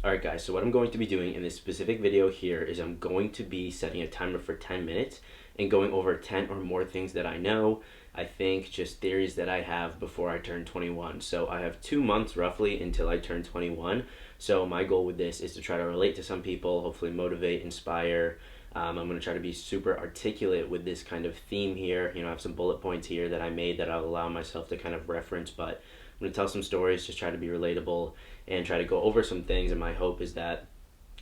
Alright guys, so what I'm going to be doing in this specific video here is I'm going to be setting a timer for 10 minutes and going over 10 or more things that I know, I think, just theories that I have before I turn 21. So I have 2 months roughly until I turn 21. So my goal with this is to try to relate to some people, hopefully motivate, inspire. I'm going to try to be super articulate with this kind of theme here. I have some bullet points here that I made that I'll allow myself to kind of reference, but I'm going to tell some stories, just try to be relatable and try to go over some things. And my hope is that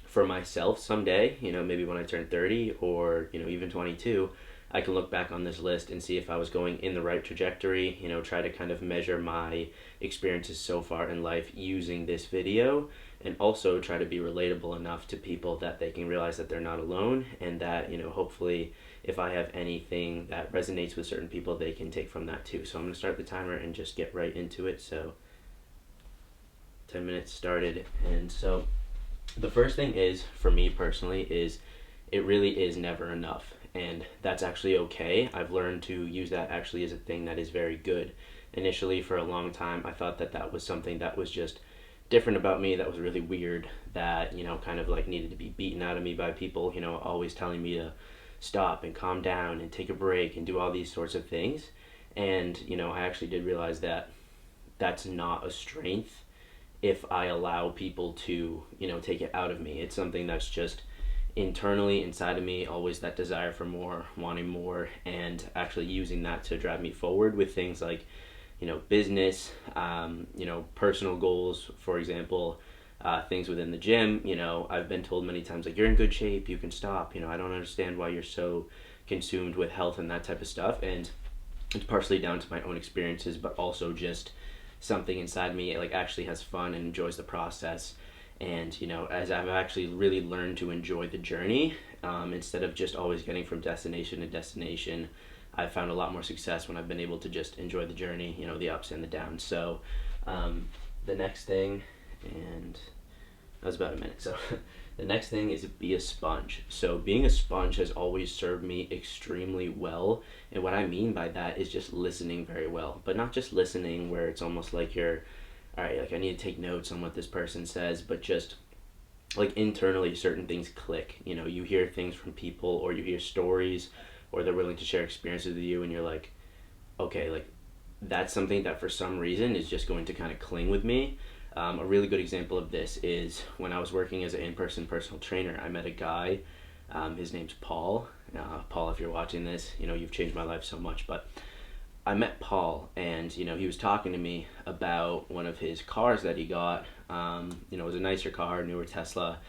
for myself someday, maybe when I turn 30 or, even 22, I can look back on this list and see if I was going in the right trajectory, try to kind of measure my experiences so far in life using this video, and also try to be relatable enough to people that they can realize that they're not alone, and that, hopefully if I have anything that resonates with certain people, they can take from that too. So I'm going to start the timer and just get right into it. So 10 minutes started. And so the first thing is, for me personally, is it really is never enough. And that's actually okay. I've learned to use that actually as a thing that is very good. Initially, for a long time, I thought that that was something that was just different about me, that was really weird, that, kind of like needed to be beaten out of me by people, always telling me to stop and calm down and take a break and do all these sorts of things. And, I actually did realize that that's not a strength if I allow people to, take it out of me. It's something that's just internally inside of me, always that desire for more, wanting more, and actually using that to drive me forward with things like, business, personal goals, for example, things within the gym. I've been told many times, like, you're in good shape, you can stop. I don't understand why you're so consumed with health and that type of stuff. And it's partially down to my own experiences, but also just something inside me like actually has fun and enjoys the process. And as I've actually really learned to enjoy the journey, instead of just always getting from destination to destination, I've found a lot more success when I've been able to just enjoy the journey, the ups and the downs. So the next thing, and that was about a minute. So the next thing is be a sponge. So being a sponge has always served me extremely well. And what I mean by that is just listening very well, but not just listening where it's almost like you're, all right, like I need to take notes on what this person says, but just like internally certain things click. You hear things from people, or you hear stories, or they're willing to share experiences with you, and you're like, okay, like that's something that for some reason is just going to kind of cling with me. A really good example of this is when I was working as an in-person personal trainer. I met a guy, his name's Paul. Paul, if you're watching this, you've changed my life so much. But I met Paul, and he was talking to me about one of his cars that he got. It was a nicer car, newer Tesla,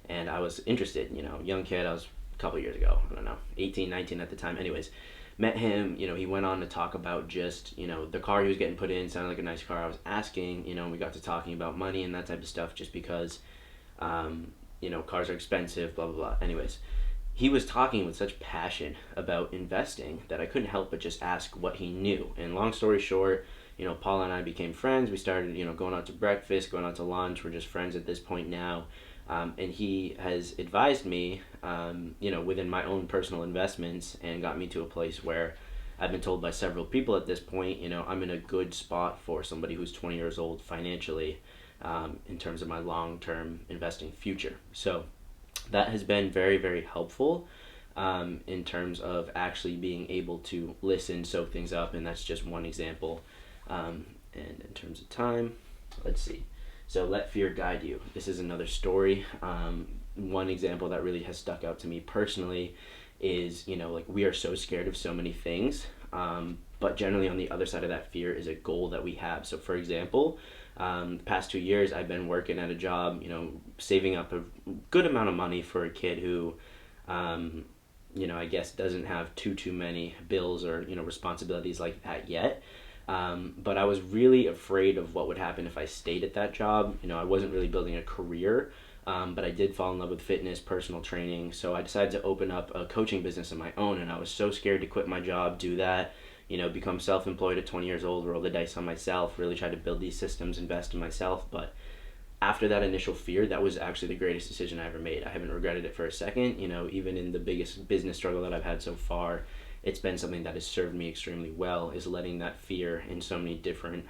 and I was interested. Young kid, I was a couple years ago, I don't know, 18, 19 at the time. Anyways, met him. He went on to talk about just, the car he was getting put in sounded like a nice car. I was asking, and we got to talking about money and that type of stuff, just because cars are expensive, blah blah blah. Anyways, he was talking with such passion about investing that I couldn't help but just ask what he knew. And long story short, Paul and I became friends. We started, going out to breakfast, going out to lunch. We're just friends at this point now. And he has advised me, within my own personal investments, and got me to a place where I've been told by several people at this point, I'm in a good spot for somebody who's 20 years old financially, in terms of my long-term investing future. So that has been very, very helpful, in terms of actually being able to listen, soak things up, and that's just one example. And in terms of time, let's see. So let fear guide you. This is another story. One example that really has stuck out to me personally is, like we are so scared of so many things, but generally on the other side of that fear is a goal that we have. So for example, the past 2 years I've been working at a job, saving up a good amount of money for a kid who, I guess doesn't have too many bills or, responsibilities like that yet. But I was really afraid of what would happen if I stayed at that job. I wasn't really building a career, but I did fall in love with fitness, personal training. So I decided to open up a coaching business of my own, and I was so scared to quit my job, do that, become self-employed at 20 years old, roll the dice on myself, really try to build these systems, invest in myself. But after that initial fear, that was actually the greatest decision I ever made. I haven't regretted it for a second. Even in the biggest business struggle that I've had so far, it's been something that has served me extremely well, is letting that fear in so many different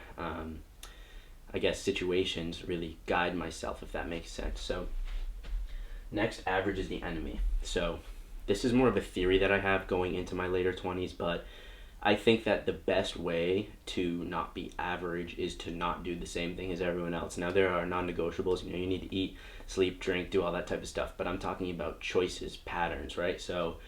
I guess, situations really guide myself, if that makes sense. So next, average is the enemy. So this is more of a theory that I have going into my later 20s, but I think that the best way to not be average is to not do the same thing as everyone else. Now, there are non-negotiables. You need to eat, sleep, drink, do all that type of stuff, but I'm talking about choices, patterns, right? So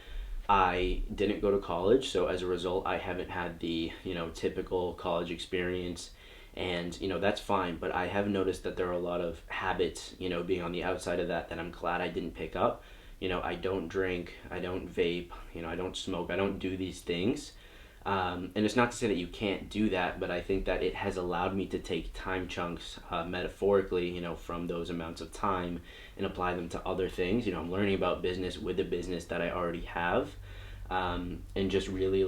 I didn't go to college, so as a result, I haven't had the, typical college experience, and, that's fine, but I have noticed that there are a lot of habits, being on the outside of that I'm glad I didn't pick up. I don't drink, I don't vape, I don't smoke, I don't do these things. And it's not to say that you can't do that, but I think that it has allowed me to take time chunks, metaphorically, from those amounts of time and apply them to other things. I'm learning about business with the business that I already have, and just really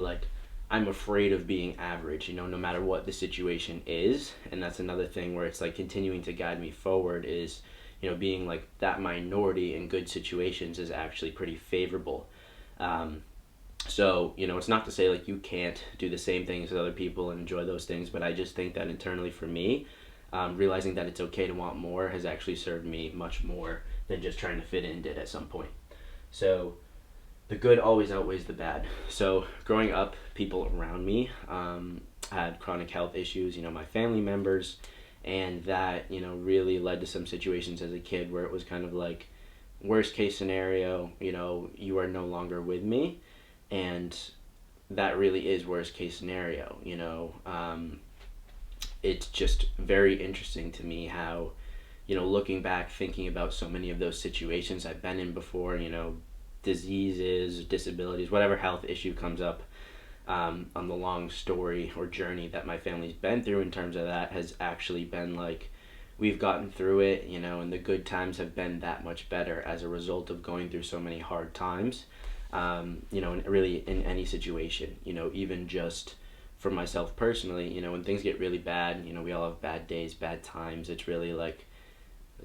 I'm afraid of being average, no matter what the situation is. And that's another thing where it's continuing to guide me forward is, being that minority in good situations is actually pretty favorable. So, it's not to say you can't do the same things as other people and enjoy those things, but I just think that internally for me, realizing that it's okay to want more has actually served me much more than just trying to fit in did at some point. So the good always outweighs the bad. So growing up, people around me had chronic health issues, my family members, and that, really led to some situations as a kid where it was kind of worst case scenario, you are no longer with me. And that really is worst case scenario, it's just very interesting to me how, looking back, thinking about so many of those situations I've been in before, diseases, disabilities, whatever health issue comes up, on the long story or journey that my family's been through in terms of that has actually been we've gotten through it, and the good times have been that much better as a result of going through so many hard times. And really in any situation, even just for myself personally, when things get really bad, we all have bad days, bad times. It's really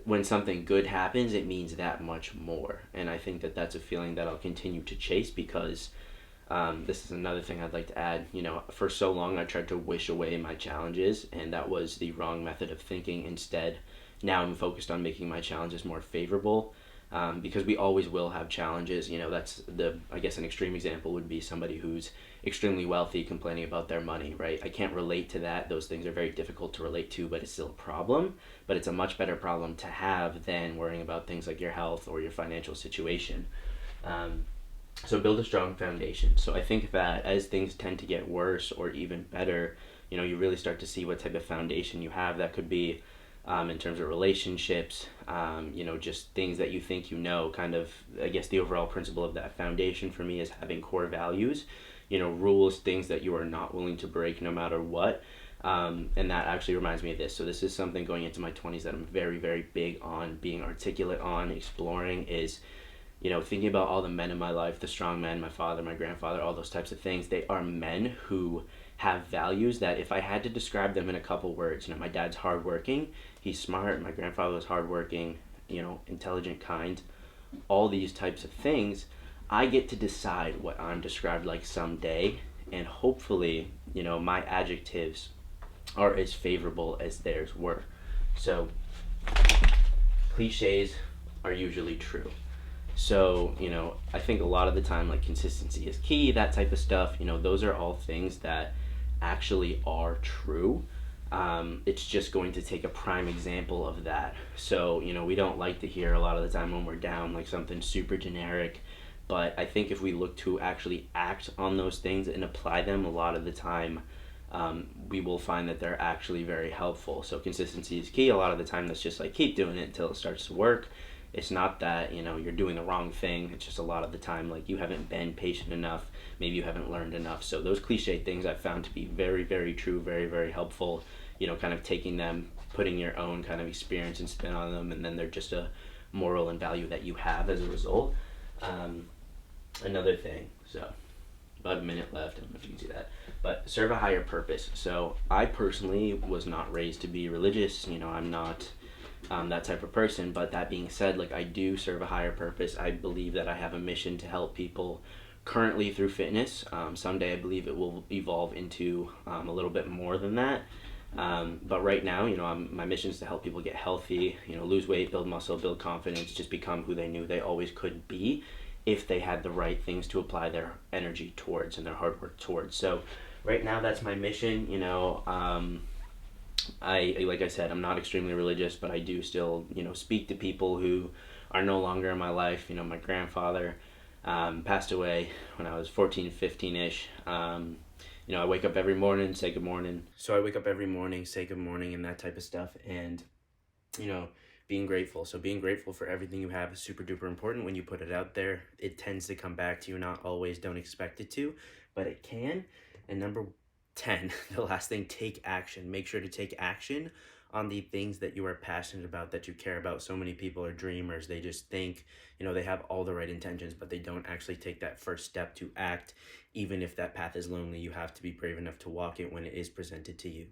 when something good happens, it means that much more. And I think that that's a feeling that I'll continue to chase because this is another thing I'd like to add. For so long I tried to wish away my challenges, and that was the wrong method of thinking. Instead, now I'm focused on making my challenges more favorable. Because we always will have challenges. That's I guess an extreme example would be somebody who's extremely wealthy complaining about their money, right? I can't relate to that. Those things are very difficult to relate to, but it's still a problem. But it's a much better problem to have than worrying about things like your health or your financial situation. So build a strong foundation. So I think that as things tend to get worse or even better, you really start to see what type of foundation you have. That could be in terms of relationships, just things that you think kind of, I guess the overall principle of that foundation for me is having core values, rules, things that you are not willing to break no matter what. And that actually reminds me of this. So this is something going into my 20s that I'm very, very big on being articulate on, exploring is, thinking about all the men in my life, the strong men, my father, my grandfather, all those types of things. They are men who have values that if I had to describe them in a couple words, my dad's hardworking, he's smart, my grandfather was hardworking, intelligent, kind, all these types of things, I get to decide what I'm described like someday, and hopefully, my adjectives are as favorable as theirs were. So, cliches are usually true. So, I think a lot of the time, consistency is key, that type of stuff, those are all things that actually are true. It's just going to take a prime example of that. So, we don't like to hear a lot of the time when we're down, something super generic, but I think if we look to actually act on those things and apply them a lot of the time, we will find that they're actually very helpful. So consistency is key. A lot of the time that's just keep doing it until it starts to work. It's not that, you're doing the wrong thing. It's just a lot of the time, you haven't been patient enough. Maybe you haven't learned enough. So those cliche things I've found to be very, very true, very, very helpful. Kind of taking them, putting your own kind of experience and spin on them, and then they're just a moral and value that you have as a result. Another thing, so about a minute left, I don't know if you can see that, but serve a higher purpose. So I personally was not raised to be religious. I'm not that type of person, but that being said, I do serve a higher purpose. I believe that I have a mission to help people currently through fitness. Someday I believe it will evolve into a little bit more than that. But right now, my mission is to help people get healthy, lose weight, build muscle, build confidence, just become who they knew they always could be if they had the right things to apply their energy towards and their hard work towards. So right now, that's my mission. Like I said, I'm not extremely religious, but I do still, speak to people who are no longer in my life. My grandfather passed away when I was 14, 15-ish. I wake up every morning, say good morning. So I wake up every morning, say good morning, and that type of stuff. And, being grateful. So being grateful for everything you have is super duper important. When you put it out there, it tends to come back to you. Not always, don't expect it to, but it can. And number 10, the last thing, take action. Make sure to take action on the things that you are passionate about, that you care about. So many people are dreamers. They just think, they have all the right intentions, but they don't actually take that first step to act. Even if that path is lonely, you have to be brave enough to walk it when it is presented to you.